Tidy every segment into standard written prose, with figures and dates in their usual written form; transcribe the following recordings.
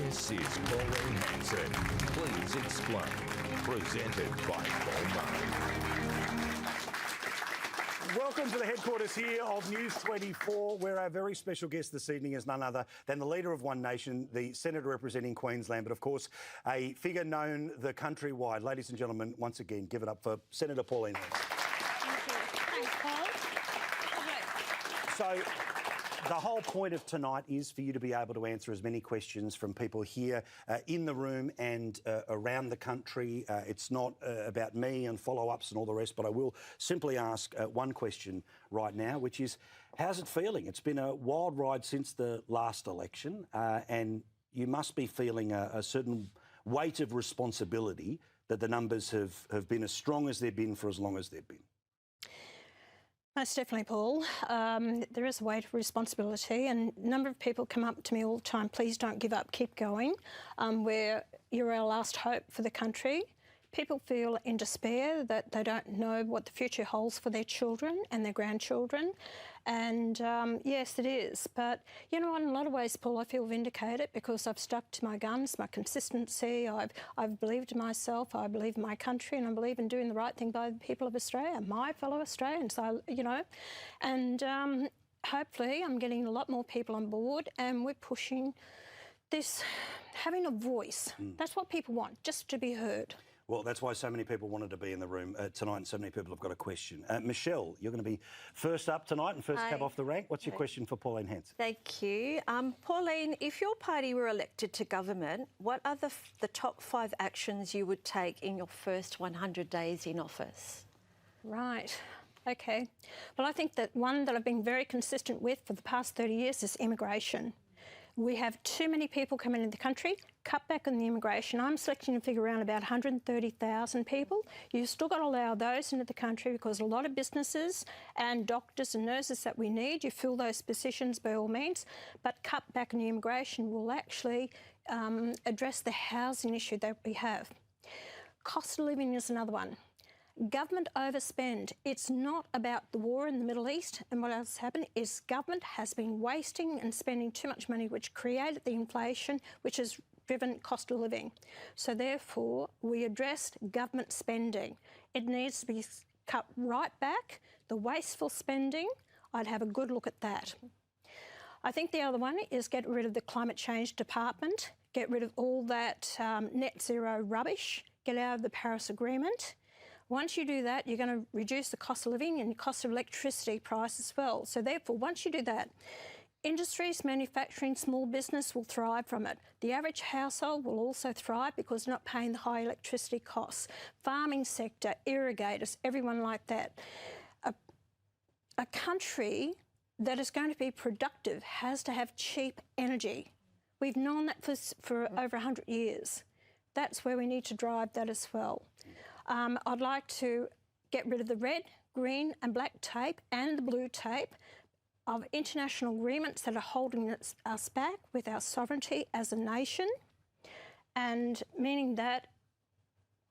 This is Pauline Hanson. Please explain. Presented by Pauline. Welcome to the headquarters here of News24, where our very special guest this evening is none other than the leader of One Nation, the Senator representing Queensland, but of course a figure known the countrywide. Ladies and gentlemen, once again, give it up for Senator Pauline Hanson. Thank you. Thanks, Paul. So, the whole point of tonight is for you to be able to answer as many questions from people here in the room and around the country. It's not about me and follow-ups and all the rest, but I will simply ask one question right now, which is, how's it feeling? It's been a wild ride since the last election, and you must be feeling a certain weight of responsibility that the numbers have been as strong as they've been for as long as they've been. Most definitely, Paul. There is a weight of responsibility, and a number of people come up to me all the time, please don't give up, keep going, where you're our last hope for the country. People feel in despair that they don't know what the future holds for their children and their grandchildren. And yes, it is. But, you know, in a lot of ways, Paul, I feel vindicated because I've stuck to my guns, my consistency. I've believed in myself, I believe in my country, and I believe in doing the right thing by the people of Australia, my fellow Australians, you know. And hopefully I'm getting a lot more people on board, and we're pushing this, having a voice. That's what people want, just to be heard. Well, that's why so many people wanted to be in the room tonight, and so many people have got a question. Michelle, you're going to be first up tonight and first cab off the rank. What's your question for Pauline Hanson? Thank you. Pauline, if your party were elected to government, what are the top 5 actions you would take in your first 100 days in office? Right. Okay. Well, I think that one that I've been very consistent with for the past 30 years is immigration. We have too many people coming into the country. Cut back on the immigration. I'm selecting a figure around about 130,000 people. You've still got to allow those into the country because a lot of businesses and doctors and nurses that we need, you fill those positions by all means, but cut back on the immigration will actually address the housing issue that we have. Cost of living is another one. Government overspend. It's not about the war in the Middle East, and what else happened is government has been wasting and spending too much money, which created the inflation, which has driven cost of living. So therefore, we addressed government spending. It needs to be cut right back. The wasteful spending, I'd have a good look at that. I think the other one is get rid of the climate change department, get rid of all that net zero rubbish, get out of the Paris Agreement. Once you do that, you're going to reduce the cost of living and the cost of electricity price as well. So therefore, once you do that, industries, manufacturing, small business will thrive from it. The average household will also thrive because they're not paying the high electricity costs. Farming sector, irrigators, everyone like that. A country that is going to be productive has to have cheap energy. We've known that for over 100 years. That's where we need to drive that as well. I'd like to get rid of the red, green and black tape and the blue tape of international agreements that are holding us back with our sovereignty as a nation, and meaning that,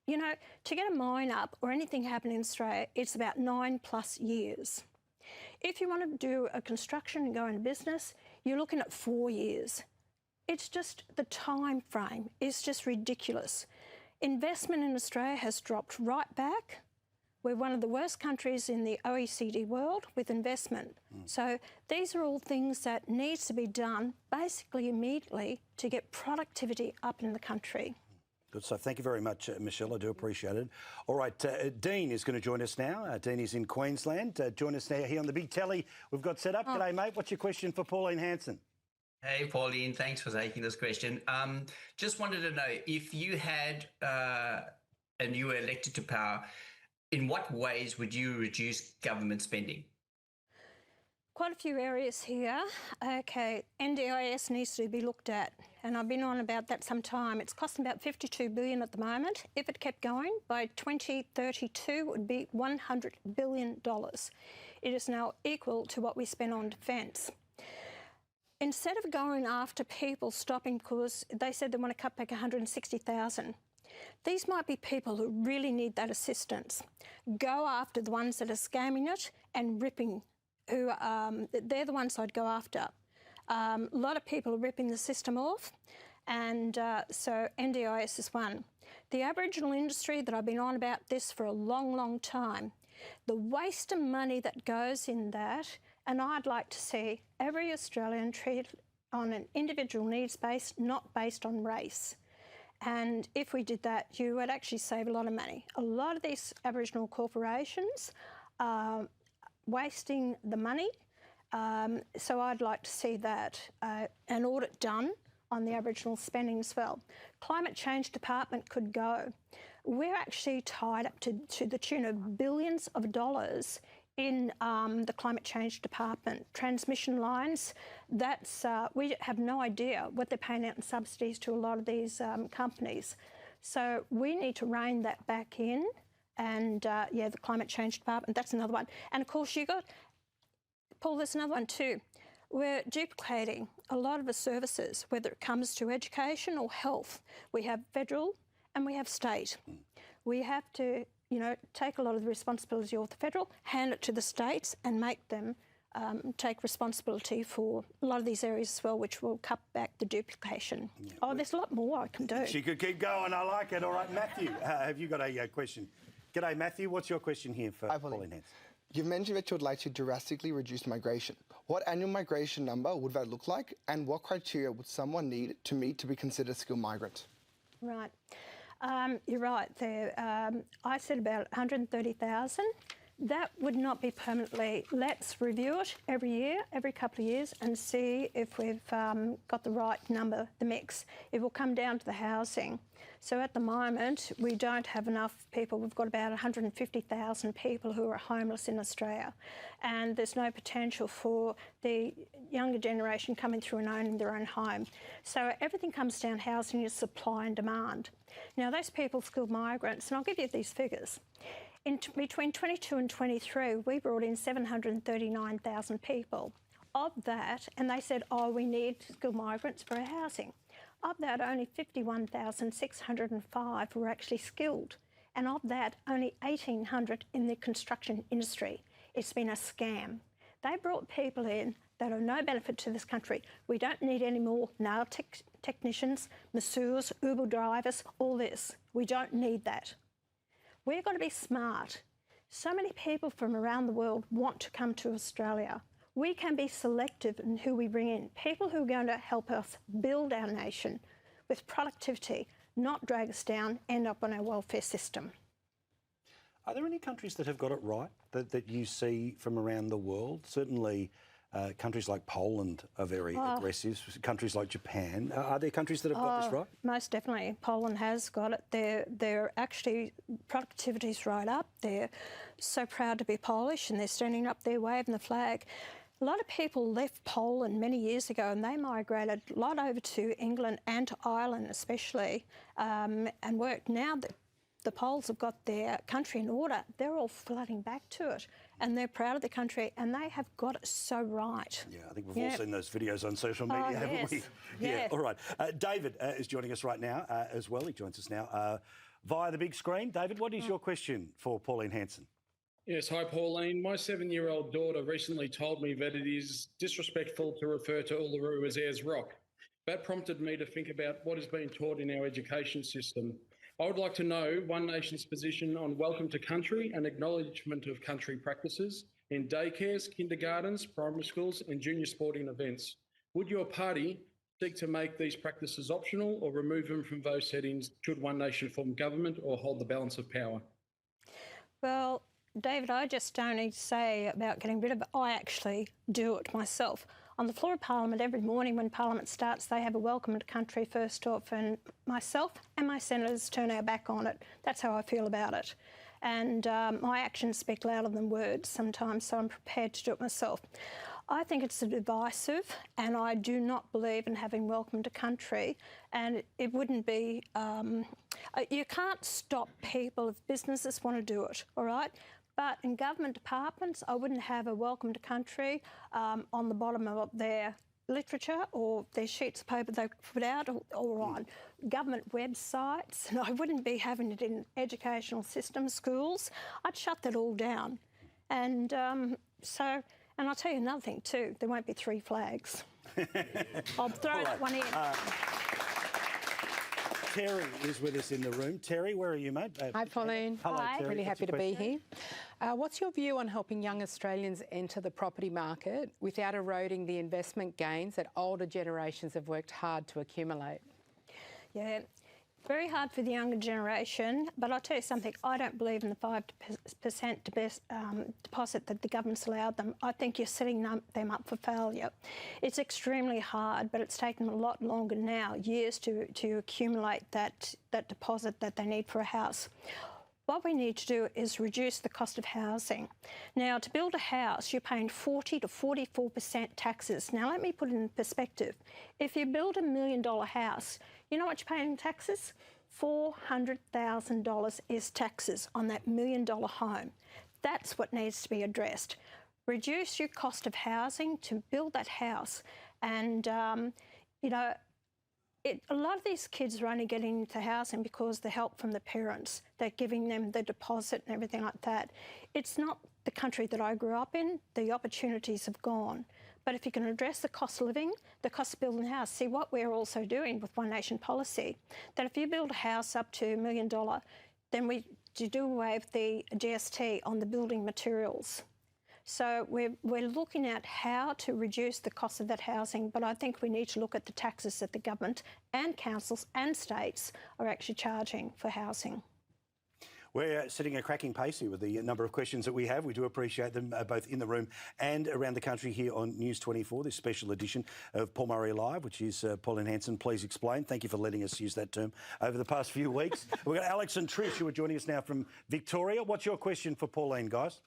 you know, to get a mine up or anything happen in Australia, it's about 9+ years. If you want to do a construction and go into business, you're looking at 4 years. It's just the time frame is just ridiculous. Investment in Australia has dropped right back. We're one of the worst countries in the OECD world with investment. So these are all things that needs to be done basically immediately to get productivity up in the country. Good stuff. Thank you very much, Michelle. I do appreciate it. All right, Dean is going to join us now. Dean is in Queensland. Join us now here on the big telly we've got set up. G'day, mate. What's your question for Pauline Hanson? Hey, Pauline, thanks for taking this question. Just wanted to know, if you had and you were elected to power, in what ways would you reduce government spending? Quite a few areas here. Okay, NDIS needs to be looked at, and I've been on about that some time. It's costing about $52 billion at the moment. If it kept going, by 2032 it would be $100 billion. It is now equal to what we spend on defence. Instead of going after people stopping because they said they want to cut back 160,000, these might be people who really need that assistance. Go after the ones that are scamming it and ripping, they're the ones I'd go after. A lot of people are ripping the system off, And so NDIS is one. The Aboriginal industry that I've been on about this for a long, long time, the waste of money that goes in that, and I'd like to see every Australian treated on an individual needs base, not based on race. And if we did that, you would actually save a lot of money. A lot of these Aboriginal corporations are wasting the money. So I'd like to see that, an audit done on the Aboriginal spending as well. Climate Change Department could go. We're actually tied up to the tune of billions of dollars in the Climate Change Department. Transmission lines, that's, we have no idea what they're paying out in subsidies to a lot of these companies. So we need to rein that back in. And yeah, the Climate Change Department, that's another one. And of course you got, Paul, there's another one too. We're duplicating a lot of the services, whether it comes to education or health. We have federal and we have state. We have to, you know, take a lot of the responsibility of the federal, hand it to the states and make them take responsibility for a lot of these areas as well, which will cut back the duplication. Yeah. Oh, there's a lot more I can do. She could keep going. I like it. All right, Matthew, have you got a question? G'day, Matthew. What's your question here for Pauline Hanson? You've mentioned that you would like to drastically reduce migration. What annual migration number would that look like, and what criteria would someone need to meet to be considered a skilled migrant? Right. You're right there. I said about 130,000. That would not be permanently. Let's review it every year, every couple of years, and see if we've got the right number, the mix. It will come down to the housing. So at the moment, we don't have enough people. We've got about 150,000 people who are homeless in Australia. And there's no potential for the younger generation coming through and owning their own home. So everything comes down, housing is supply and demand. Now, those people, skilled migrants, and I'll give you these figures. Between 22 and 23, we brought in 739,000 people. Of that, and they said, oh, we need skilled migrants for our housing. Of that, only 51,605 were actually skilled. And of that, only 1,800 in the construction industry. It's been a scam. They brought people in that are no benefit to this country. We don't need any more nail technicians, masseurs, Uber drivers, all this. We don't need that. We've got to be smart. So many people from around the world want to come to Australia. We can be selective in who we bring in. People who are going to help us build our nation with productivity, not drag us down, end up on our welfare system. Are there any countries that have got it right that you see from around the world? Certainly countries like Poland are very aggressive, countries like Japan. Are there countries that have got this right? Most definitely. Poland has got it. They're actually, productivity's right up. They're so proud to be Polish and they're standing up there waving the flag. A lot of people left Poland many years ago and they migrated a lot over to England and to Ireland especially and worked. Now that the Poles have got their country in order, they're all flooding back to it and they're proud of the country and they have got it so right. Yeah, I think we've all seen those videos on social media, haven't we? Yeah, all right. David is joining us right now as well. He joins us now via the big screen. David, what is your question for Pauline Hanson? Yes, hi Pauline. My 7-year-old daughter recently told me that it is disrespectful to refer to Uluru as Ayers Rock. That prompted me to think about what is being taught in our education system. I would like to know One Nation's position on welcome to country and acknowledgement of country practices in daycares, kindergartens, primary schools and junior sporting events. Would your party seek to make these practices optional or remove them from those settings should One Nation form government or hold the balance of power? Well, David, I just don't need to say about getting rid of it. I actually do it myself. On the floor of Parliament every morning when Parliament starts, they have a welcome to country first off, and myself and my senators turn our back on it. That's how I feel about it. And my actions speak louder than words sometimes, so I'm prepared to do it myself. I think it's divisive, and I do not believe in having welcome to country, and it wouldn't be... you can't stop people if businesses want to do it, all right? But in government departments, I wouldn't have a welcome to country on the bottom of their literature or their sheets of paper they put out or on government websites. And I wouldn't be having it in educational systems, schools. I'd shut that all down. And and I'll tell you another thing too, there won't be 3 flags. I'll throw that one in. Terry is with us in the room. Terry, where are you, mate? Hi, Pauline. Hello, Hi. Terry. Really What's happy your to be question? here. What's your view on helping young Australians enter the property market without eroding the investment gains that older generations have worked hard to accumulate? Yeah, very hard for the younger generation, but I'll tell you something, I don't believe in the 5% deposit that the government's allowed them. I think you're setting them up for failure. It's extremely hard, but it's taken a lot longer now, years to accumulate that deposit that they need for a house. What we need to do is reduce the cost of housing. Now, to build a house, you're paying 40 to 44% taxes. Now, let me put it in perspective. If you build $1 million house, you know what you're paying in taxes? $400,000 is taxes on that $1 million home. That's what needs to be addressed. Reduce your cost of housing to build that house. And, you know, a lot of these kids are only getting into housing because the help from the parents. They're giving them the deposit and everything like that. It's not the country that I grew up in. The opportunities have gone. But if you can address the cost of living, the cost of building a house, see what we're also doing with One Nation policy, that if you build a house up to $1 million, then we do away with the GST on the building materials. So we're looking at how to reduce the cost of that housing, but I think we need to look at the taxes that the government and councils and states are actually charging for housing. We're sitting a cracking pace here with the number of questions that we have. We do appreciate them both in the room and around the country here on News24, this special edition of Paul Murray Live, which is Pauline Hanson. Please explain. Thank you for letting us use that term over the past few weeks. We've got Alex and Trish who are joining us now from Victoria. What's your question for Pauline, guys?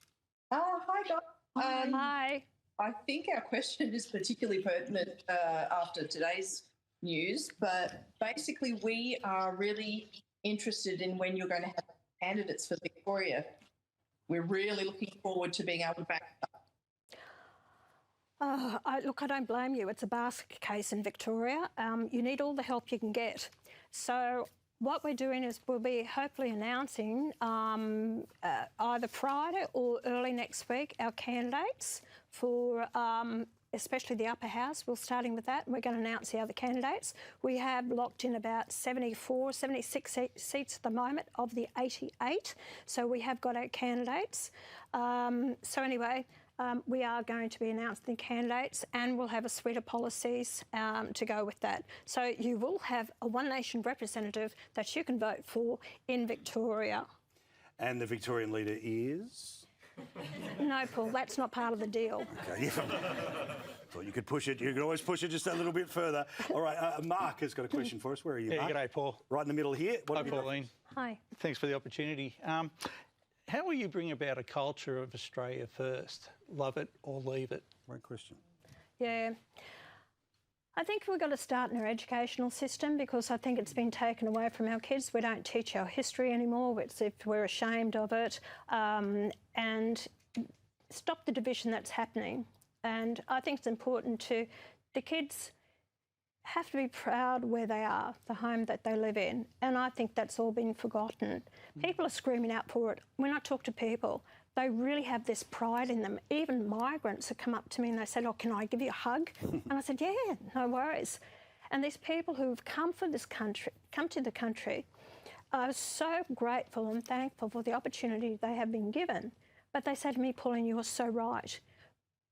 Hi, guys. Hi. I think our question is particularly pertinent after today's news, but basically we are really interested in when you're going to have candidates for Victoria. We're really looking forward to being able to back up. Look, I don't blame you. It's a basket case in Victoria. You need all the help you can get. So what we're doing is we'll be hopefully announcing either Friday or early next week our candidates for especially the upper house. We're starting with that. We're going to announce the other candidates. We have locked in about 76 seats at the moment of the 88. So we have got our candidates. So anyway, we are going to be announcing the candidates and we'll have a suite of policies to go with that. So you will have a One Nation representative that you can vote for in Victoria. And the Victorian leader is? No, Paul, that's not part of the deal. Okay, yeah. Thought you could push it. You could always push it just a little bit further. All right, Mark has got a question for us. Where are you, Mark? G'day, Paul. Right in the middle here. Hi, Pauline. Hi. Thanks for the opportunity. How will you bring about a culture of Australia first? Love it or leave it? Great question. Yeah. I think we've got to start in our educational system because I think it's been taken away from our kids. We don't teach our history anymore. It's if we're ashamed of it. And stop the division that's happening. And I think it's important the kids have to be proud where they are, the home that they live in. And I think that's all been forgotten. People are screaming out for it. When I talk to people, they really have this pride in them. Even migrants have come up to me and they said, oh, can I give you a hug? And I said, yeah, no worries. And these people who've come to the country are so grateful and thankful for the opportunity they have been given. But they said to me, Pauline, you are so right.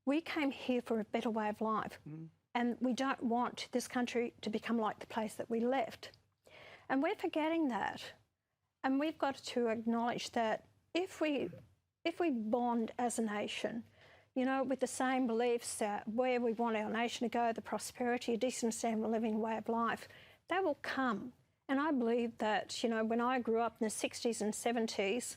We came here for a better way of life. And we don't want this country to become like the place that we left. And we're forgetting that. And we've got to acknowledge that if we bond as a nation, you know, with the same beliefs where we want our nation to go, the prosperity, a decent standard of living, way of life, that will come. And I believe that, you know, when I grew up in the 60s and 70s,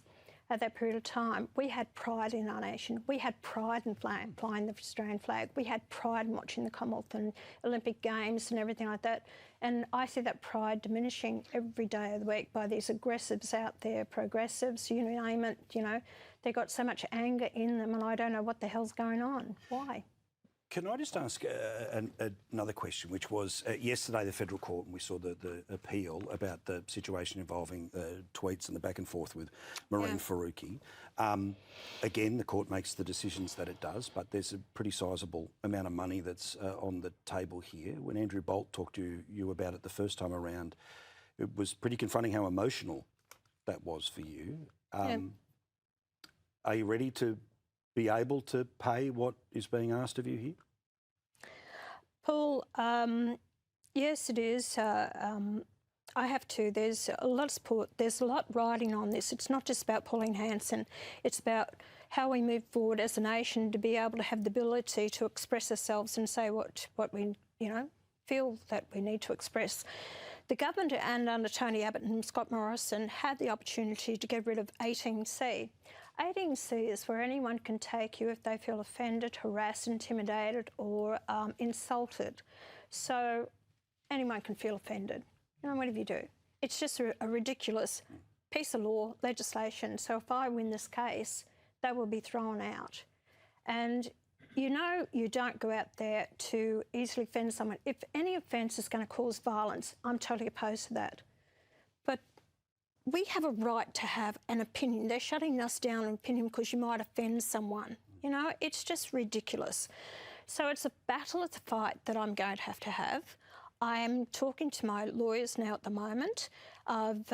at that period of time, we had pride in our nation. We had pride in flying the Australian flag. We had pride in watching the Commonwealth and Olympic Games and everything like that. And I see that pride diminishing every day of the week by these aggressives out there, progressives, you name it, you know. They've got so much anger in them and I don't know what the hell's going on. Why? Can I just ask another question, which was yesterday the federal court, and we saw the appeal about the situation involving tweets and the back and forth with Marine Faruqi. Again, the court makes the decisions that it does, but there's a pretty sizable amount of money that's on the table here. When Andrew Bolt talked to you about it the first time around, it was pretty confronting how emotional that was for you. Are you ready to be able to pay what is being asked of you here? Paul, yes, it is. I have to. There's a lot of support. There's a lot riding on this. It's not just about Pauline Hanson. It's about how we move forward as a nation to be able to have the ability to express ourselves and say what we, feel that we need to express. The government and under Tony Abbott and Scott Morrison had the opportunity to get rid of 18C. 18C is where anyone can take you if they feel offended, harassed, intimidated or insulted. So anyone can feel offended. Whatever you do. It's just a ridiculous piece of law, legislation. So if I win this case, that will be thrown out. And you don't go out there to easily offend someone. If any offence is going to cause violence, I'm totally opposed to that. But we have a right to have an opinion. They're shutting us down an opinion because you might offend someone. It's just ridiculous. So it's a battle, it's a fight that I'm going to have. I am talking to my lawyers now at the moment of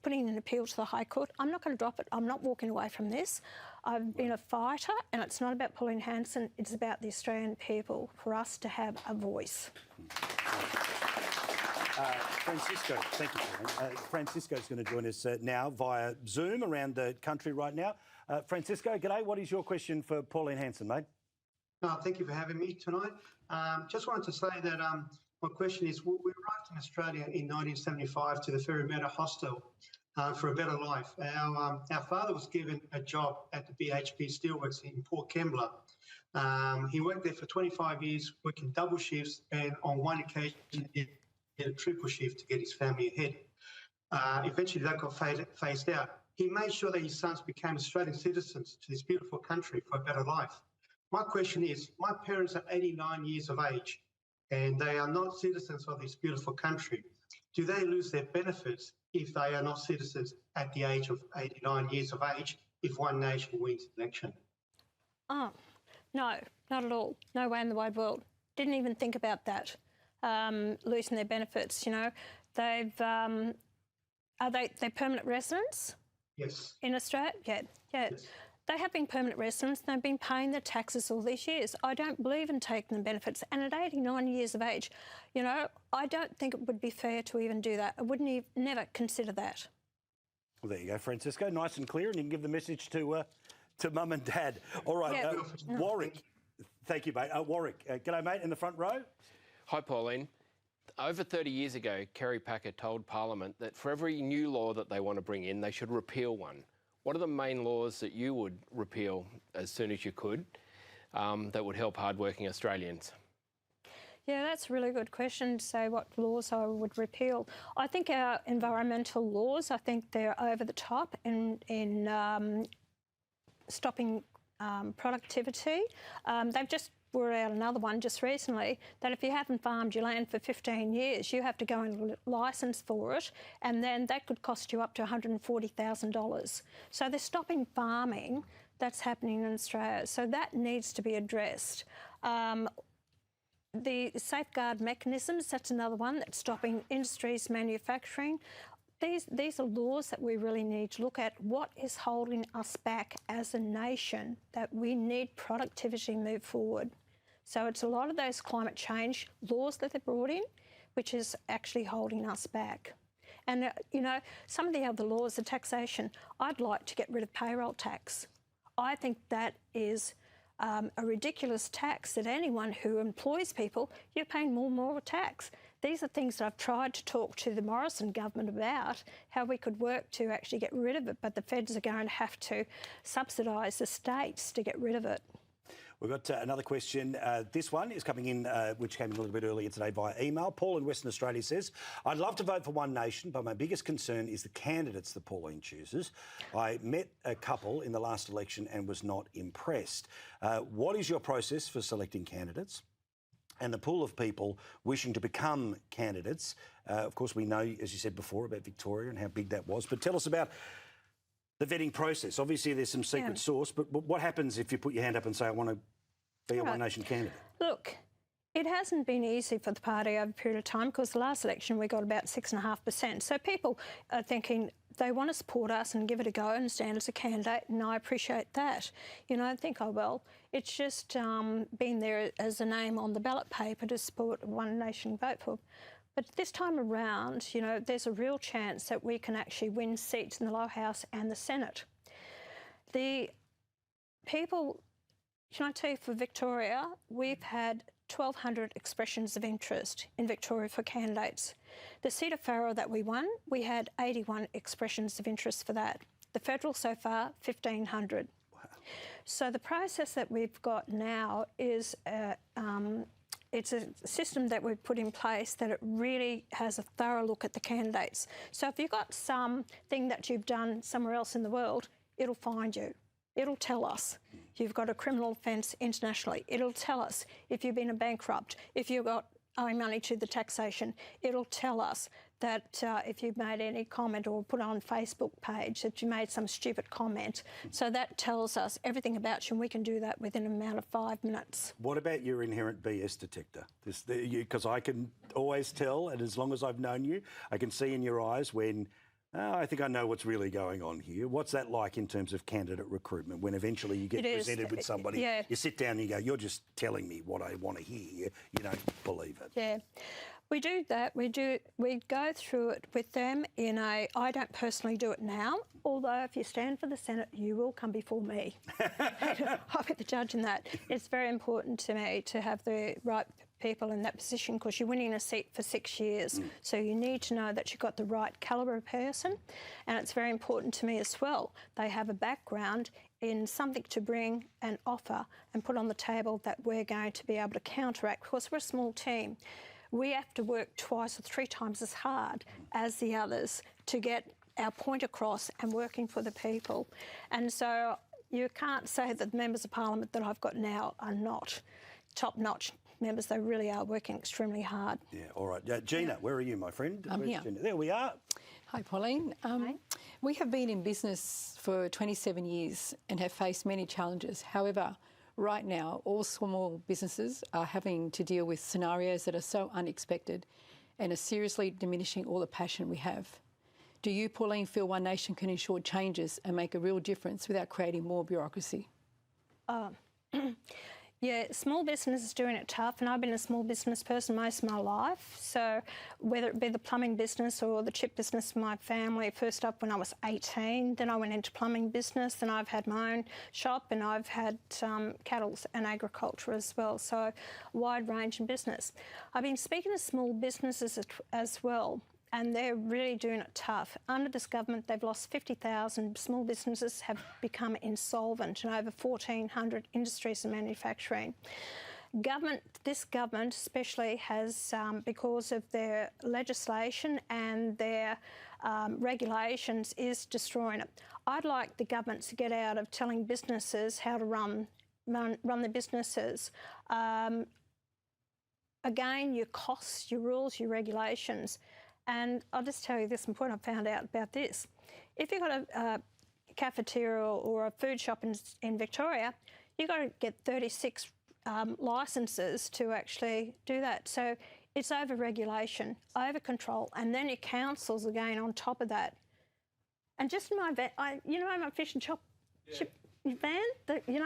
putting an appeal to the High Court. I'm not going to drop it. I'm not walking away from this. I've been a fighter, and it's not about Pauline Hanson. It's about the Australian people, for us to have a voice. Francisco, thank you, Pauline. Francisco's going to join us now via Zoom around the country right now. Francisco, g'day. What is your question for Pauline Hanson, mate? Thank you for having me tonight. Just wanted to say that my question is, we arrived in Australia in 1975 to the Ferrymeta Hostel for a better life. Our father was given a job at the BHP Steelworks in Port Kembla. He worked there for 25 years, working double shifts, and on one occasion he did a triple shift to get his family ahead. Eventually that got phased out. He made sure that his sons became Australian citizens to this beautiful country for a better life. My question is, my parents are 89 years of age and they are not citizens of this beautiful country. Do they lose their benefits if they are not citizens at the age of 89 years of age if One Nation wins the election? Oh, no, not at all. No way in the wide world. Didn't even think about that, losing their benefits, They're permanent residents? Yes. In Australia? Yeah. Yes. They have been permanent residents. They've been paying their taxes all these years. I don't believe in taking the benefits. And at 89 years of age, I don't think it would be fair to even do that. I wouldn't never consider that. Well, there you go, Francisco. Nice and clear, and you can give the message to Mum and Dad. All right, Yeah. Warwick. Thank you, mate. Warwick, g'day, mate, in the front row. Hi, Pauline. Over 30 years ago, Kerry Packer told Parliament that for every new law that they want to bring in, they should repeal one. What are the main laws that you would repeal as soon as you could that would help hardworking Australians? Yeah, that's a really good question to say what laws I would repeal. I think our environmental laws, I think they're over the top in stopping productivity. They've just brought out another one just recently that if you haven't farmed your land for 15 years, you have to go and licence for it, and then that could cost you up to $140,000. So they're stopping farming. That's happening in Australia. So that needs to be addressed. The safeguard mechanisms, that's another one that's stopping industries manufacturing. These are laws that we really need to look at. What is holding us back as a nation that we need productivity to move forward? So it's a lot of those climate change laws that they brought in, which is actually holding us back. And, some of the other laws, the taxation, I'd like to get rid of payroll tax. I think that is a ridiculous tax that anyone who employs people, you're paying more and more tax. These are things that I've tried to talk to the Morrison government about, how we could work to actually get rid of it, but the feds are going to have to subsidise the states to get rid of it. We've got another question. This one is coming in, which came in a little bit earlier today via email. Paul in Western Australia says, I'd love to vote for One Nation, but my biggest concern is the candidates that Pauline chooses. I met a couple in the last election and was not impressed. What is your process for selecting candidates? And the pool of people wishing to become candidates. Of course, we know, as you said before, about Victoria and how big that was. But tell us about the vetting process. Obviously, there's some secret sauce, but what happens if you put your hand up and say, I want to be a One Nation candidate? Look, It hasn't been easy for the party over a period of time because the last election we got about 6.5%. So people are thinking they want to support us and give it a go and stand as a candidate, and I appreciate that. You know, I think I will. It's just been there as a name on the ballot paper to support One Nation Vote For. But this time around, you know, there's a real chance that we can actually win seats in the lower house and the Senate. The people, can I tell you, for Victoria, we've had 1,200 expressions of interest in Victoria for candidates. The seat of Farrell that we won, we had 81 expressions of interest for that. The federal so far, 1,500. Wow. So the process that we've got now is it's a system that we've put in place that it really has a thorough look at the candidates. So if you've got something that you've done somewhere else in the world, it'll find you. It'll tell us. You've got a criminal offence internationally. It'll tell us if you've been a bankrupt, if you've got owing money to the taxation. It'll tell us that if you've made any comment or put on Facebook page that you made some stupid comment. So that tells us everything about you, and we can do that within an amount of 5 minutes. What about your inherent BS detector? Because I can always tell, and as long as I've known you, I can see in your eyes when I think I know what's really going on here. What's that like in terms of candidate recruitment when eventually you get presented with somebody, you sit down and you go, you're just telling me what I want to hear, you don't believe it. Yeah. We do that. We go through it with them in a, I don't personally do it now, although if you stand for the Senate, you will come before me. I'll be the judge in that. It's very important to me to have the right people in that position because you're winning a seat for 6 years. So you need to know that you've got the right calibre of person, and it's very important to me as well. They have a background in something to bring and offer and put on the table that we're going to be able to counteract because we're a small team. We have to work twice or 3 times as hard as the others to get our point across and working for the people. And so you can't say that the members of parliament that I've got now are not top-notch members. They really are working extremely hard. Yeah, all right. Gina, where are you, my friend? I'm here. Gina? There we are. Hi, Pauline. We have been in business for 27 years and have faced many challenges. However, right now, all small businesses are having to deal with scenarios that are so unexpected and are seriously diminishing all the passion we have. Do you, Pauline, feel One Nation can ensure changes and make a real difference without creating more bureaucracy? Yeah, small business is doing it tough, and I've been a small business person most of my life. So whether it be the plumbing business or the chip business for my family, first up when I was 18, then I went into plumbing business, then I've had my own shop and I've had cattle and agriculture as well, so a wide range in business. I've been speaking to small businesses as well, and they're really doing it tough. Under this government, they've lost 50,000 small businesses, have become insolvent, and over 1,400 industries and manufacturing. This government especially has, because of their legislation and their regulations, is destroying it. I'd like the government to get out of telling businesses how to run their businesses. Again, your costs, your rules, your regulations. And I'll just tell you this point I found out about this. If you've got a cafeteria or a food shop in Victoria, you've got to get 36 licences to actually do that. So it's over-regulation, over-control, and then your councils again on top of that. And just in my van, you know my fish and chip van, fitting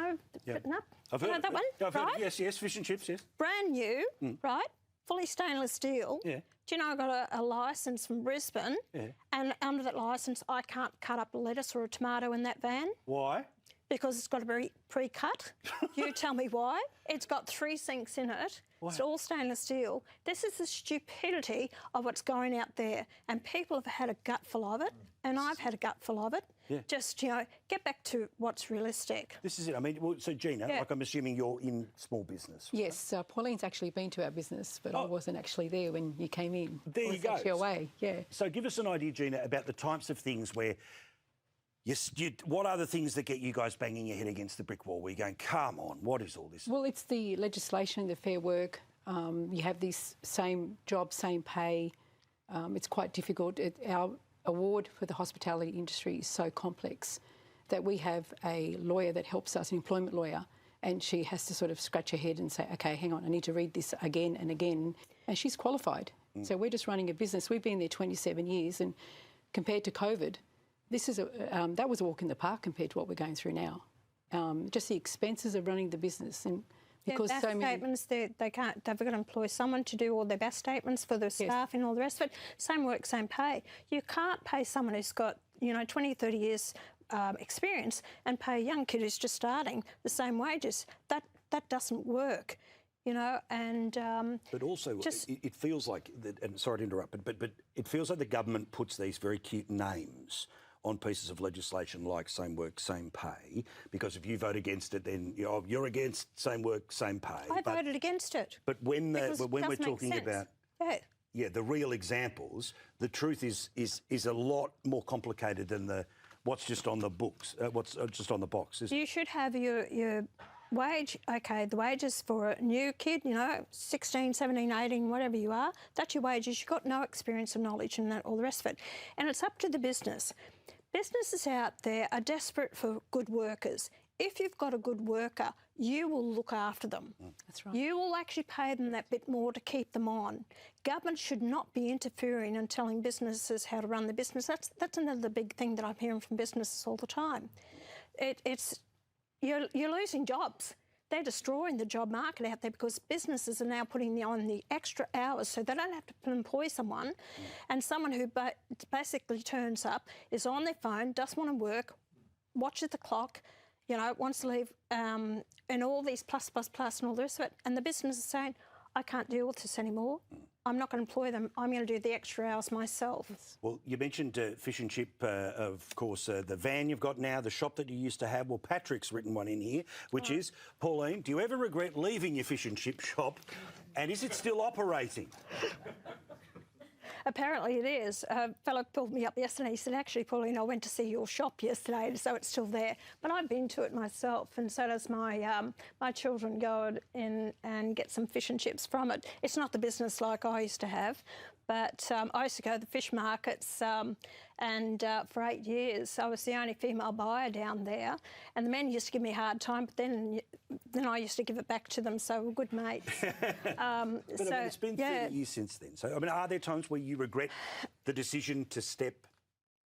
up? I've heard that one, I've right? Heard, yes, fish and chips, yes. Brand new, right? Fully stainless steel. Yeah. Do you know I got a licence from Brisbane? Yeah. And under that licence, I can't cut up a lettuce or a tomato in that van. Why? Because it's got to be pre-cut. You tell me why. It's got 3 sinks in it. Wow. It's all stainless steel. This is the stupidity of what's going out there, and people have had a gutful of it, and I've had a gutful of it. Yeah. Just, get back to what's realistic. This is it. I mean, so Gina, I'm assuming you're in small business. Right? Yes, Pauline's actually been to our business, but I wasn't actually there when you came in. There you go. Actually away, yeah. So give us an idea, Gina, about the types of things where what are the things that get you guys banging your head against the brick wall where you're going, come on, what is all this? Well, it's the legislation, the Fair Work. You have this same job, same pay. It's quite difficult. Our award for the hospitality industry is so complex that we have a lawyer that helps us, an employment lawyer, and she has to sort of scratch her head and say, okay, hang on, I need to read this again and again. And she's qualified. So we're just running a business. We've been there 27 years, and compared to COVID, this is that was a walk in the park compared to what we're going through now. Just the expenses of running the business, and because their so BAS many statements, they've got to employ someone to do all their BAS statements for the staff and all the rest of it. Same work, same pay. You can't pay someone who's got 20, 30 years experience and pay a young kid who's just starting the same wages. That doesn't work. And but also it feels like that. And sorry to interrupt, but it feels like the government puts these very cute names on pieces of legislation like same work, same pay, because if you vote against it, then you're against same work, same pay. I voted against it. But when we're make talking sense. about the real examples, the truth is a lot more complicated than what's just on the books, what's just on the box. You should have your wage, okay, the wages for a new kid, 16, 17, 18, whatever you are, that's your wages. You've got no experience or knowledge and all the rest of it. And it's up to the business. Businesses out there are desperate for good workers. If you've got a good worker, you will look after them. That's right. You will actually pay them that bit more to keep them on. Government should not be interfering and telling businesses how to run the business. That's another big thing that I'm hearing from businesses all the time. You're losing jobs. They're destroying the job market out there because businesses are now putting on the extra hours so they don't have to employ someone, and someone who basically turns up, is on their phone, doesn't want to work, watches the clock, wants to leave, and all these plus and all the rest of it. And the business is saying, I can't deal with this anymore. I'm not going to employ them. I'm going to do the extra hours myself. Well, you mentioned fish and chip, of course, the van you've got now, the shop that you used to have. Well, Patrick's written one in here, which is, Pauline, do you ever regret leaving your fish and chip shop? And is it still operating? Apparently it is. A fellow called me up yesterday. He said, actually, Pauline, I went to see your shop yesterday, so it's still there. But I've been to it myself, and so does my children go in and get some fish and chips from it. It's not the business like I used to have, but I used to go to the fish markets, and for 8 years I was the only female buyer down there, and the men used to give me a hard time, but then I used to give it back to them, so we're good mates. But it's been 30 years since then. So, are there times where you regret the decision to step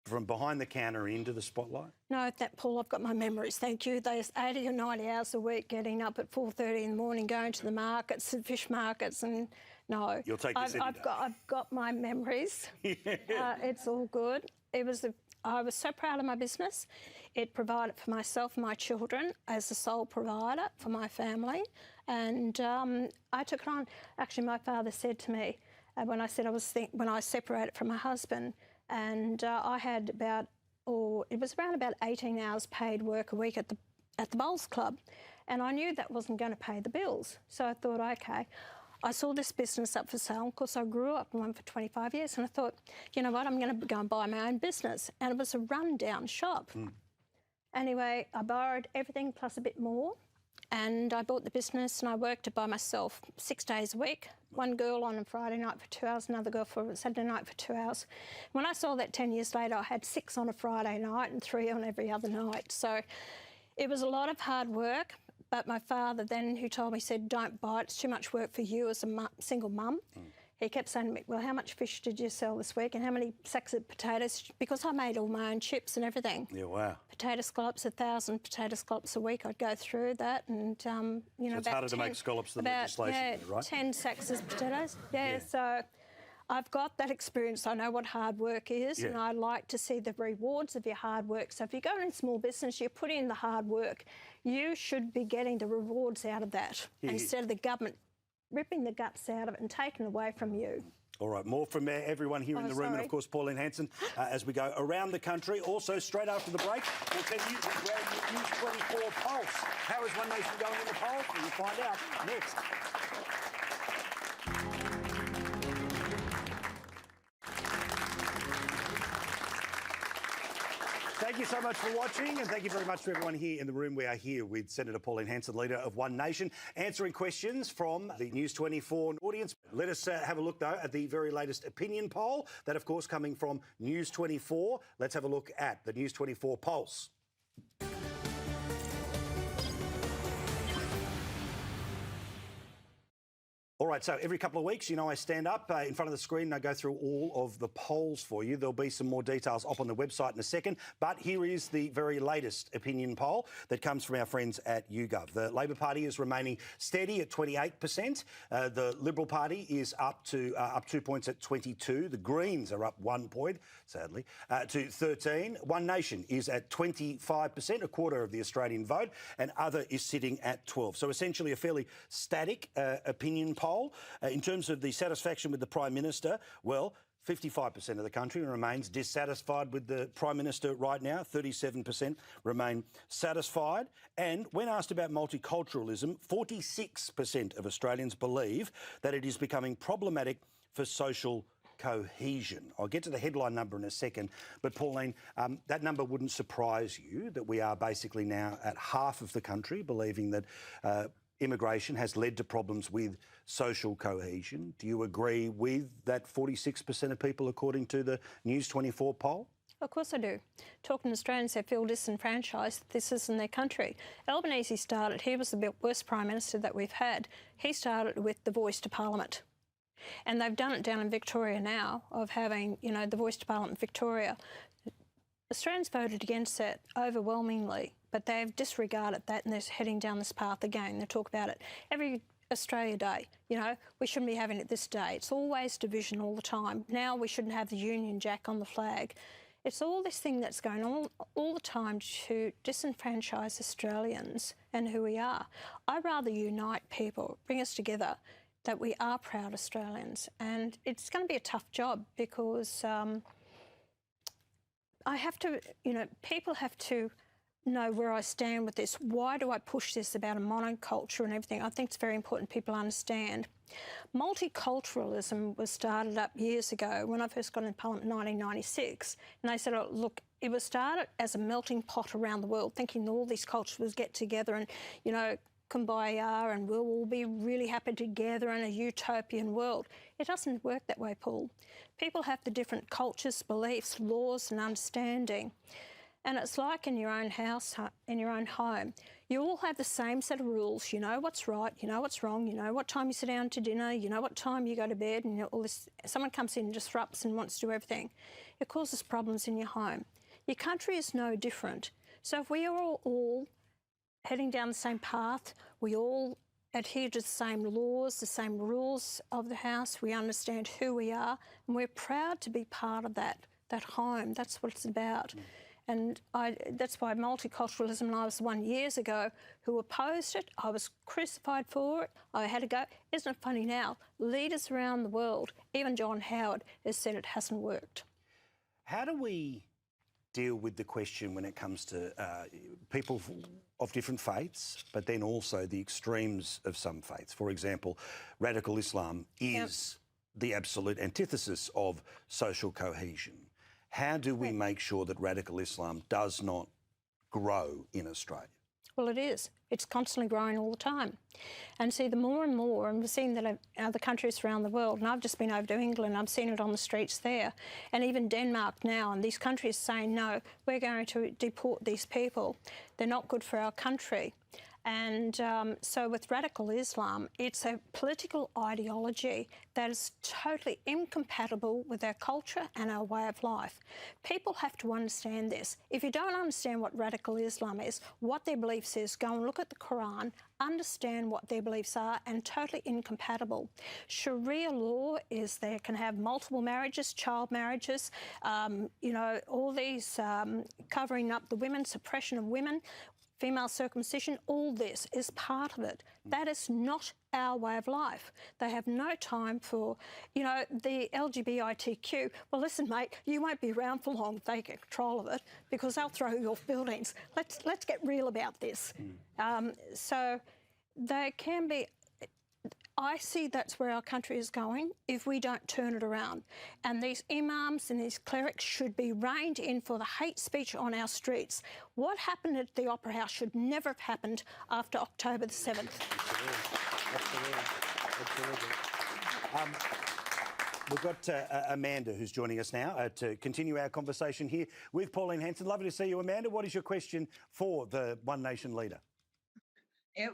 from behind the counter into the spotlight? No, Paul, I've got my memories, thank you. There's 80 or 90 hours a week getting up at 4:30 in the morning, going to the markets and fish markets, and no. You'll take this I've got my memories. It's all good. I was so proud of my business. It provided for myself and my children as the sole provider for my family, and I took it on. Actually, my father said to me when I said when I separated from my husband, and I had it was around about 18 hours paid work a week at the bowls club, and I knew that wasn't going to pay the bills. So I thought, okay. I saw this business up for sale. Of course, I grew up in one for 25 years, and I thought, you know what, I'm going to go and buy my own business. And it was a run-down shop. Anyway, I borrowed everything plus a bit more, and I bought the business, and I worked it by myself 6 days a week. One girl on a Friday night for 2 hours, another girl for a Saturday night for 2 hours. When I saw that 10 years later, I had 6 on a Friday night and 3 on every other night. So it was a lot of hard work. But my father then, who told me, said, don't buy it, it's too much work for you as a single mum. He kept saying to me, well, how much fish did you sell this week and how many sacks of potatoes? Because I made all my own chips and everything. Yeah, wow. Potato scallops, 1,000 potato scallops a week. I'd go through that and, so it's harder to make scallops than legislation, right? 10 sacks of potatoes. So I've got that experience. I know what hard work is, and I like to see the rewards of your hard work. So if you go in small business, you put in the hard work, you should be getting the rewards out of that instead of the government ripping the guts out of it and taking it away from you. All right, more from everyone here in the room, and of course Pauline Hanson, as we go around the country. Also, straight after the break, we'll tell you the brand new News24 Pulse. How is One Nation going in the polls? We'll find out next. Thank you so much for watching, and thank you very much to everyone here in the room. We are here with Senator Pauline Hanson, leader of One Nation, answering questions from the News24 audience. Let us have a look, though, at the very latest opinion poll. That, of course, coming from News24. Let's have a look at the News24 Pulse. All right, so every couple of weeks, you know, I stand up in front of the screen and I go through all of the polls for you. There'll be some more details up on the website in a second, but here is the very latest opinion poll that comes from our friends at YouGov. The Labor Party is remaining steady at 28%. The Liberal Party is up 2 points at 22. The Greens are up 1 point, sadly, to 13. One Nation is at 25%, a quarter of the Australian vote, and Other is sitting at 12. So essentially a fairly static opinion poll. In terms of the satisfaction with the Prime Minister, well, 55% of the country remains dissatisfied with the Prime Minister right now. 37% remain satisfied. And when asked about multiculturalism, 46% of Australians believe that it is becoming problematic for social cohesion. I'll get to the headline number in a second, but Pauline, that number wouldn't surprise you, that we are basically now at half of the country believing that immigration has led to problems with social cohesion. Do you agree with that 46% of people according to the News24 poll? Of course I do. Talking to Australians who feel disenfranchised, this isn't their country. Albanese started, he was the worst Prime Minister that we've had. He started with the voice to Parliament. And they've done it down in Victoria now, of having, you know, the voice to Parliament in Victoria. Australians voted against that overwhelmingly, but they've disregarded that and they're heading down this path again. They talk about it every Australia Day. You know, we shouldn't be having it this day. It's always division all the time. Now we shouldn't have the Union Jack on the flag. It's all this thing that's going on all the time to disenfranchise Australians and who we are. I'd rather unite people, bring us together, that we are proud Australians. And it's going to be a tough job because I have to, you know, people have to know where I stand with this. Why do I push this about a monoculture and everything? I think it's very important people understand. Multiculturalism was started up years ago when I first got into Parliament in 1996. And they said, oh, look, it was started as a melting pot around the world, thinking all these cultures would get together and, you know, kumbaya and we'll all be really happy together in a utopian world. It doesn't work that way, Paul. People have the different cultures, beliefs, laws and understanding. And it's like in your own house, in your own home. You all have the same set of rules. You know what's right, you know what's wrong, you know what time you sit down to dinner, you know what time you go to bed, and you know, all this. Someone comes in and disrupts and wants to do everything. It causes problems in your home. Your country is no different. So if we are all heading down the same path, we all adhere to the same laws, the same rules of the house, we understand who we are, and we're proud to be part of that home. That's what it's about. And that's why multiculturalism, and I was the one years ago who opposed it. I was crucified for it. I had to go. Isn't it funny now? Leaders around the world, even John Howard, has said it hasn't worked. How do we deal with the question when it comes to people of different faiths, but then also the extremes of some faiths? For example, radical Islam is the absolute antithesis of social cohesion. How do we make sure that radical Islam does not grow in Australia? Well, it is. It's constantly growing all the time. And see, the more and more, and we've seen that in other countries around the world, and I've just been over to England, I've seen it on the streets there, and even Denmark now, and these countries saying, no, we're going to deport these people. They're not good for our country. And so with radical Islam, it's a political ideology that is totally incompatible with our culture and our way of life. People have to understand this. If you don't understand what radical Islam is, what their beliefs is, go and look at the Quran, understand what their beliefs are, and totally incompatible. Sharia law is they can have multiple marriages, child marriages, you know, all these covering up the women, suppression of women, female circumcision, all this is part of it. That is not our way of life. They have no time for, you know, the LGBTQ. Well, listen, mate, you won't be around for long if they get control of it because they'll throw you off buildings. Let's get real about this. So there can be... I see that's where our country is going if we don't turn it around. And these imams and these clerics should be reined in for the hate speech on our streets. What happened at the Opera House should never have happened after October the 7th. Absolutely. We've got Amanda who's joining us now to continue our conversation here with Pauline Hanson. Lovely to see you, Amanda. What is your question for the One Nation leader?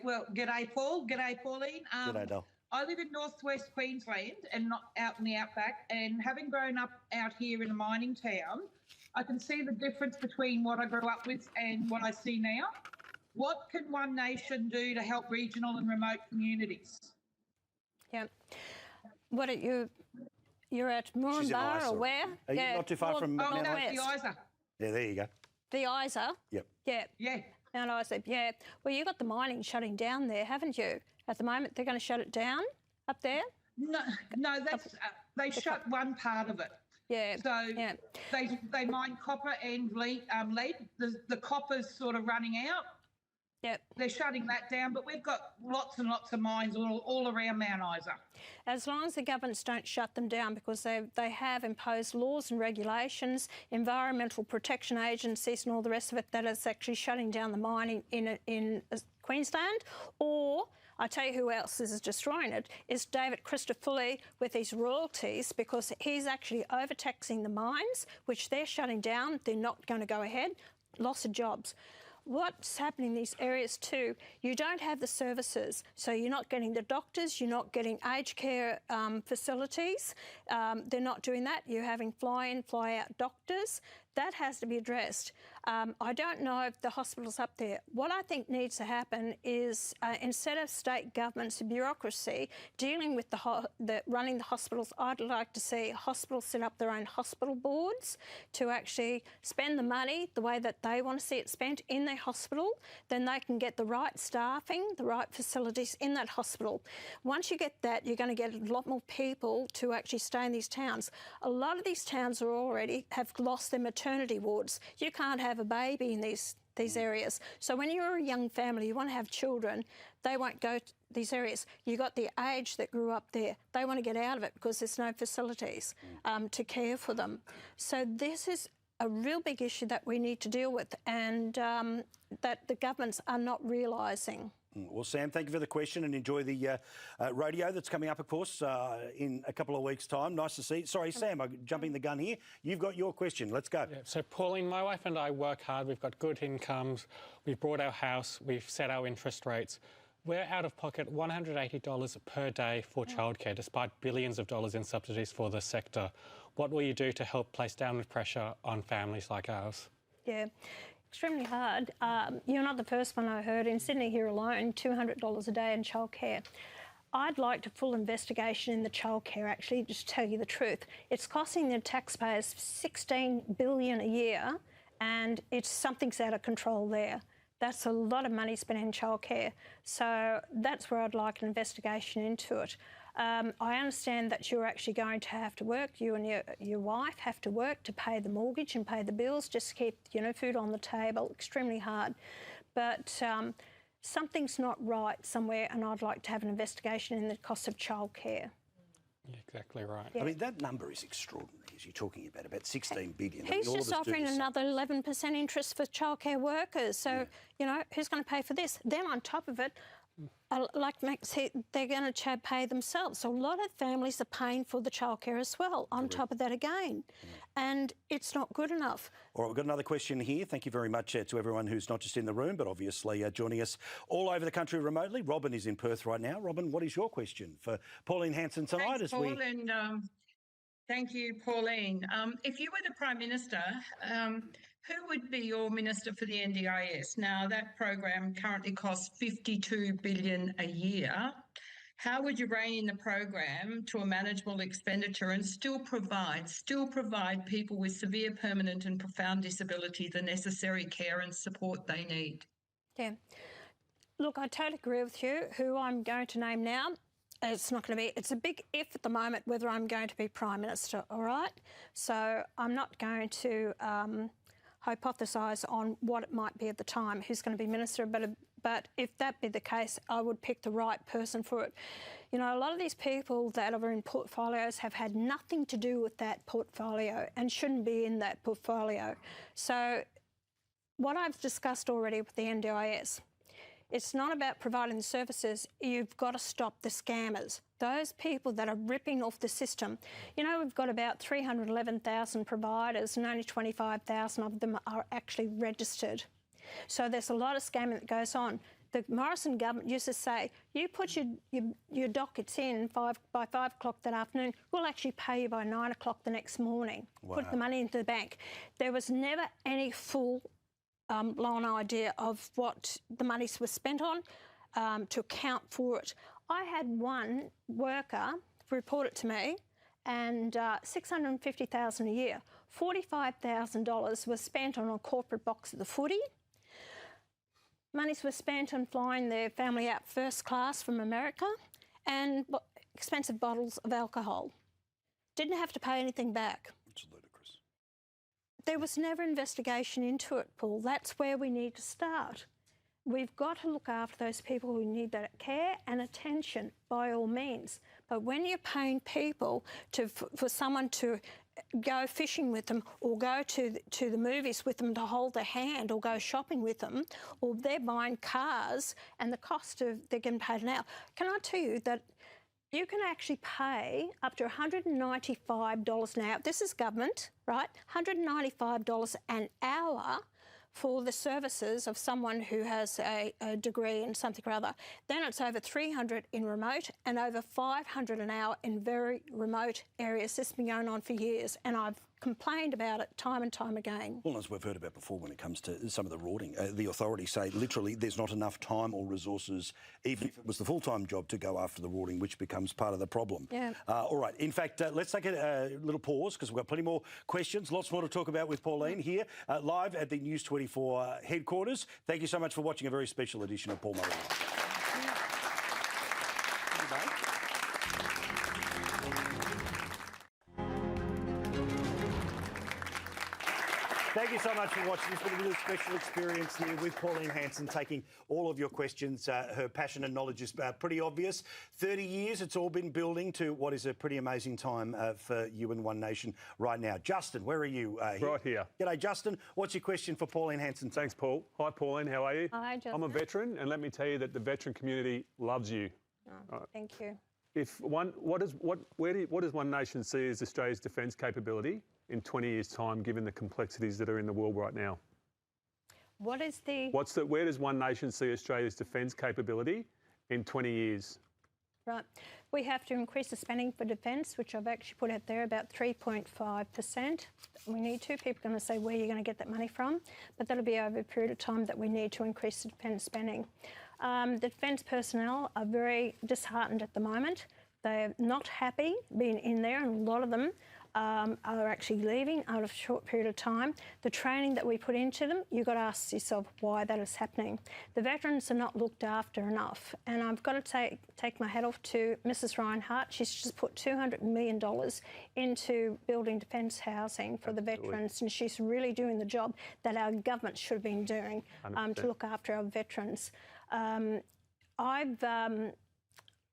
Well, g'day, Paul. G'day, Pauline. G'day, Dale. I live in northwest Queensland and not out in the outback, and having grown up out here in a mining town, I can see the difference between what I grew up with and what I see now. What can One Nation do to help regional and remote communities? Yeah. What are you're at Moranbah or where? Are you not too far from Mount no, Isa? the Isa. Yeah, there you go. The Isa? Yep. Yeah. Yeah. Mount Isa, yeah. Well, you've got the mining shutting down there, haven't you? At the moment, they're going to shut it down up there? No, that's they shut one part of it. Yeah. So yeah. they mine copper and lead. The copper's sort of running out. Yep. They're shutting that down, but we've got lots and lots of mines all around Mount Isa. As long as the governments don't shut them down, because they have imposed laws and regulations, environmental protection agencies and all the rest of it, that is actually shutting down the mining in Queensland. Or I tell you who else is destroying it, is David Christodoulou with his royalties, because he's actually overtaxing the mines, which they're shutting down. They're not going to go ahead. Loss of jobs. What's happening in these areas too, you don't have the services, so you're not getting the doctors, you're not getting aged care facilities, they're not doing that. You're having fly-in, fly-out doctors. That has to be addressed. I don't know if the hospitals up there. What I think needs to happen is instead of state governments and bureaucracy dealing with running the hospitals, I'd like to see hospitals set up their own hospital boards to actually spend the money the way that they want to see it spent in their hospital. Then they can get the right staffing, the right facilities in that hospital. Once you get that, you're going to get a lot more people to actually stay in these towns. A lot of these towns have lost their maternity wards. You can't have a baby in these areas. So when you're a young family, you want to have children, they won't go to these areas. You got the age that grew up there. They want to get out of it because there's no facilities to care for them. So this is a real big issue that we need to deal with, and that the governments are not realising. Well, Sam, thank you for the question, and enjoy the rodeo that's coming up, of course, in a couple of weeks' time. Nice to see. Sorry, Sam, I'm jumping the gun here. You've got your question. Let's go. Yeah, so, Pauline, my wife and I work hard. We've got good incomes. We've bought our house. We've set our interest rates. We're out of pocket $180 per day for childcare, despite billions of dollars in subsidies for the sector. What will you do to help place downward pressure on families like ours? Yeah. Extremely hard. You're not the first one I heard. In Sydney here alone, $200 a day in childcare. I'd like a full investigation in the childcare, actually, just to tell you the truth. It's costing the taxpayers $16 billion a year, and something's out of control there. That's a lot of money spent in childcare. So that's where I'd like an investigation into it. I understand that you're actually going to have to work, you and your wife have to work to pay the mortgage and pay the bills, just to keep, food on the table. Extremely hard. But something's not right somewhere, and I'd like to have an investigation in the cost of childcare. Yeah, exactly right. Yeah. I mean, that number is extraordinary, as you're talking about $16 billion. He's just offering another 11% interest for childcare workers. So, who's going to pay for this? Then on top of it, like Max said, they're going to pay themselves. So a lot of families are paying for the childcare as well, on top of that again. And it's not good enough. All right, we've got another question here. Thank you very much to everyone who's not just in the room, but obviously joining us all over the country remotely. Robin is in Perth right now. Robin, what is your question for Pauline Hanson tonight? Thanks, Paul, and thank you, Pauline. If you were the Prime Minister, who would be your Minister for the NDIS? Now, that program currently costs $52 billion a year. How would you rein in the program to a manageable expenditure and still provide people with severe, permanent and profound disability the necessary care and support they need? Yeah. Look, I totally agree with you. Who I'm going to name now, it's not going to be, it's a big if at the moment whether I'm going to be Prime Minister, all right? So I'm not going to hypothesise on what it might be at the time, who's going to be Minister, but if that be the case, I would pick the right person for it. A lot of these people that are in portfolios have had nothing to do with that portfolio and shouldn't be in that portfolio. So what I've discussed already with the NDIS, it's not about providing the services. You've got to stop the scammers, those people that are ripping off the system. We've got about 311,000 providers and only 25,000 of them are actually registered. So there's a lot of scamming that goes on. The Morrison government used to say, you put your dockets in by 5 o'clock that afternoon, we'll actually pay you by 9 o'clock the next morning. Wow. Put the money into the bank. There was never any full blown idea of what the monies were spent on to account for it. I had one worker report it to me, and $650,000 a year. $45,000 was spent on a corporate box of the footy. Monies were spent on flying their family out first class from America, and expensive bottles of alcohol. Didn't have to pay anything back. It's ludicrous. There was never investigation into it, Paul. That's where we need to start. We've got to look after those people who need that care and attention by all means. But when you're paying people for someone to go fishing with them, or go to the movies with them to hold their hand, or go shopping with them, or they're buying cars and the cost of they're getting paid now. Can I tell you that you can actually pay up to $195 an hour. This is government, right? $195 an hour for the services of someone who has a degree in something or other. Then it's over $300 in remote and over $500 an hour in very remote areas. This has been going on for years, and I've complained about it time and time again. Well, as we've heard about before, when it comes to some of the rorting, the authorities say literally there's not enough time or resources, even if it was the full-time job, to go after the rorting, which becomes part of the problem. Yeah. All right. In fact, let's take a little pause, because we've got plenty more questions, lots more to talk about with Pauline here, live at the News24 headquarters. Thank you so much for watching a very special edition of Paul Murray. Thank you so much for watching. It's been a really special experience here with Pauline Hanson, taking all of your questions. Her passion and knowledge is pretty obvious. 30 years, it's all been building to what is a pretty amazing time for you and One Nation right now. Justin, where are you? Right here. G'day, Justin. What's your question for Pauline Hanson? Thanks, Paul. Hi, Pauline. How are you? Hi, Justin. I'm a veteran, and let me tell you that the veteran community loves you. Oh, thank you. What does One Nation see as Australia's defence capability in 20 years' time, given the complexities that are in the world right now? Where does One Nation see Australia's defence capability in 20 years? Right. We have to increase the spending for defence, which I've actually put out there, about 3.5%. We need to. People are going to say, where are you going to get that money from? But that'll be over a period of time that we need to increase the defence spending. The defence personnel are very disheartened at the moment. They're not happy being in there, and a lot of them are actually leaving out of a short period of time. The training that we put into them, you've got to ask yourself why that is happening. The veterans are not looked after enough, and I've got to take my hat off to Mrs Reinhardt. She's just put $200 million into building defence housing for the veterans, and she's really doing the job that our government should have been doing to look after our veterans.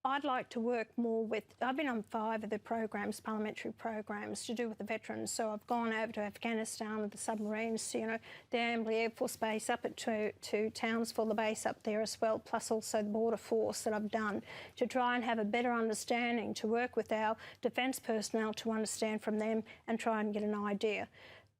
I'd like to work more with, I've been on 5 of the programs, parliamentary programs, to do with the veterans. So I've gone over to Afghanistan with the submarines, the Amberley Air Force Base up to Townsville, the base up there as well, plus also the Border Force that I've done, to try and have a better understanding, to work with our defence personnel to understand from them and try and get an idea.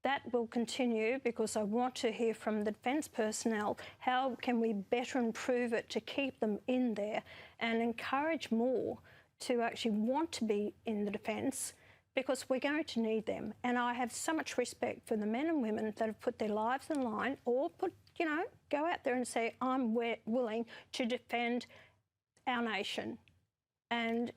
That will continue, because I want to hear from the defence personnel, how can we better improve it to keep them in there and encourage more to actually want to be in the defence, because we're going to need them. And I have so much respect for the men and women that have put their lives in line, or go out there and say, I'm willing to defend our nation. And,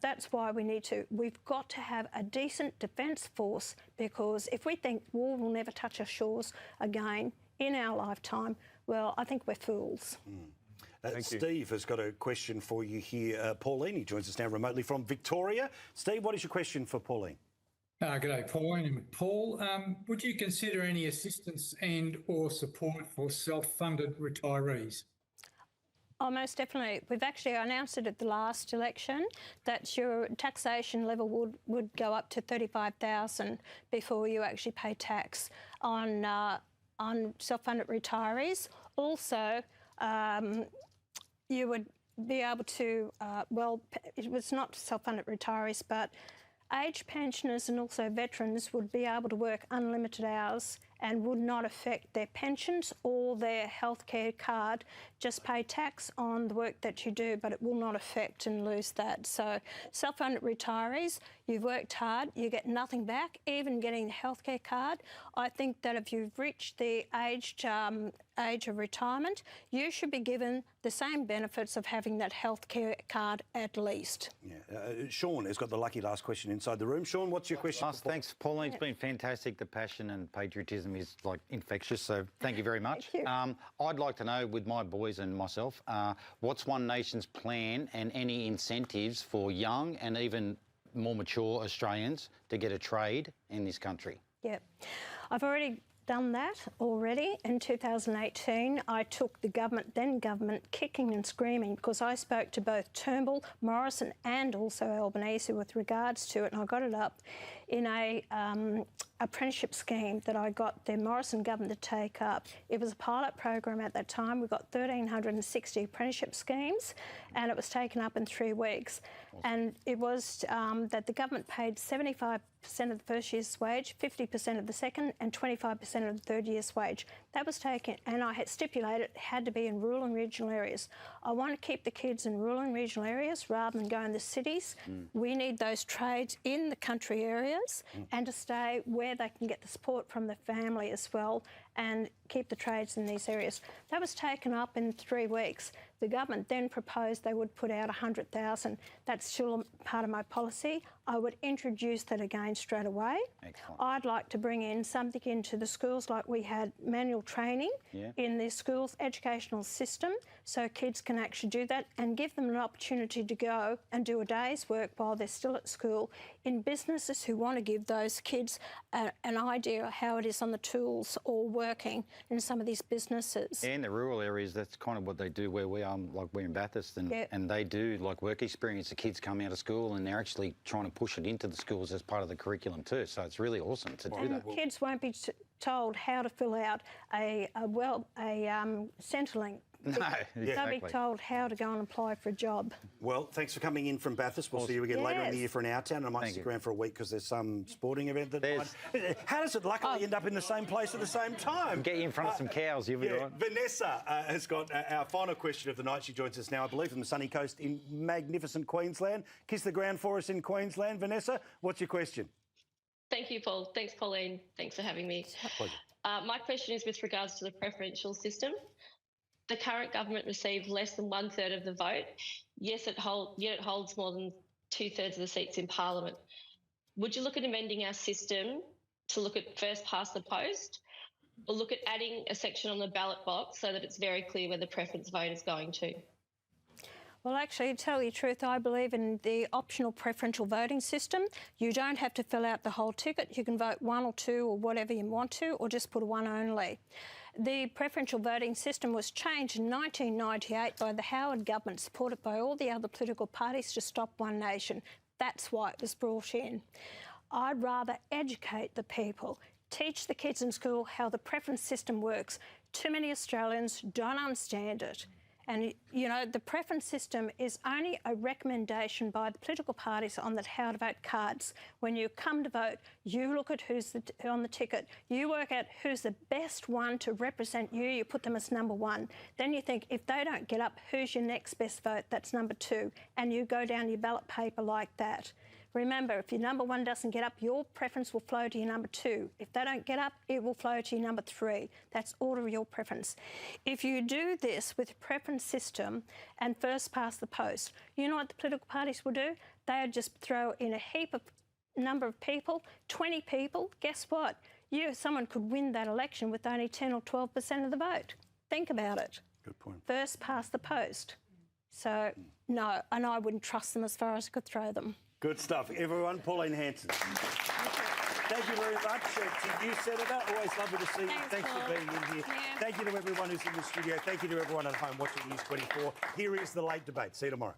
that's why we've got to have a decent defence force, because if we think war will never touch our shores again in our lifetime, well, I think we're fools. Steve has got a question for you here. Pauline, he joins us now remotely from Victoria. Steve, what is your question for Pauline? G'day, Pauline and Paul. Would you consider any assistance and or support for self-funded retirees? Oh, most definitely. We've actually announced it at the last election that your taxation level would go up to $35,000 before you actually pay tax on self-funded retirees. Also, you would be able to, it was not self-funded retirees, but aged pensioners and also veterans would be able to work unlimited hours and would not affect their pensions or their healthcare card. Just pay tax on the work that you do, but it will not affect and lose that. So self-funded retirees, you've worked hard, you get nothing back, even getting the healthcare card. I think that if you've reached the age of retirement, you should be given the same benefits of having that healthcare card at least. Yeah. Sean has got the lucky last question inside the room. Sean, what's your question? Thanks, Pauline. It's been fantastic. The passion and patriotism is like infectious, so thank you very much. Thank you. I'd like to know, with my boys and myself, what's One Nation's plan and any incentives for young and even more mature Australians to get a trade in this country? Yep. I've already done that already. In 2018, I took the then government kicking and screaming because I spoke to both Turnbull, Morrison and also Albanese with regards to it, and I got it up in a apprenticeship scheme that I got the Morrison government to take up. It was a pilot program at that time. We got 1,360 apprenticeship schemes, and it was taken up in 3 weeks. Awesome. And it was that the government paid 75% of the first year's wage, 50% of the second, and 25% of the third year's wage. That was taken, and I had stipulated it had to be in rural and regional areas. I want to keep the kids in rural and regional areas rather than go in the cities. We need those trades in the country areas and to stay where they can get the support from the family as well and keep the trades in these areas. That was taken up in 3 weeks. The government then proposed they would put out 100,000. That's still part of my policy. I would introduce that again straight away. Excellent. I'd like to bring in something into the schools like we had manual training in the schools educational system so kids can actually do that and give them an opportunity to go and do a day's work while they're still at school in businesses who want to give those kids an idea of how it is on the tools or working in some of these businesses. In the rural areas, that's kind of what they do where we are, like we're in Bathurst, and they do like work experience. The kids come out of school and they're actually trying to push it into the schools as part of the curriculum too. So it's really awesome to do that. Kids won't be told how to fill out a Centrelink. No, exactly. They'll be told how to go and apply for a job. Well, thanks for coming in from Bathurst. We'll see you again later in the year for an Our Town. I might stick around for a week because there's some sporting event that might... How does it luckily end up in the same place at the same time? Get you in front of some cows, you'll be right. Vanessa has got our final question of the night. She joins us now, I believe, from the sunny coast in magnificent Queensland. Kiss the ground for us in Queensland. Vanessa, what's your question? Thank you, Paul. Thanks, Pauline. Thanks for having me. Pleasure. My question is with regards to the preferential system. The current government received less than 1/3 of the vote. Yes, yet it holds more than 2/3 of the seats in Parliament. Would you look at amending our system to look at first past the post, or look at adding a section on the ballot box so that it's very clear where the preference vote is going to? Well, actually, to tell you the truth, I believe in the optional preferential voting system. You don't have to fill out the whole ticket. You can vote 1 or 2 or whatever you want to, or just put a 1 only. The preferential voting system was changed in 1998 by the Howard government, supported by all the other political parties to stop One Nation. That's why it was brought in. I'd rather educate the people, teach the kids in school how the preference system works. Too many Australians don't understand it. And, you know, the preference system is only a recommendation by the political parties on the how to vote cards. When you come to vote, you look at who's on the ticket. You work out who's the best one to represent you. You put them as number 1. Then you think, if they don't get up, who's your next best vote? That's number 2. And you go down your ballot paper like that. Remember, if your number 1 doesn't get up, your preference will flow to your number 2. If they don't get up, it will flow to your number 3. That's order of your preference. If you do this with preference system and first past the post, you know what the political parties will do? They'll just throw in a heap of number of people, 20 people. Guess what? Someone could win that election with only 10 or 12% of the vote. Think about it. Good point. First past the post. So, no, and I wouldn't trust them as far as I could throw them. Good stuff. Everyone, Pauline Hanson. Thank you very much to you, Senator. Always lovely to see you. Thanks for being in here. Yeah. Thank you to everyone who's in the studio. Thank you to everyone at home watching News 24. Here is the late debate. See you tomorrow.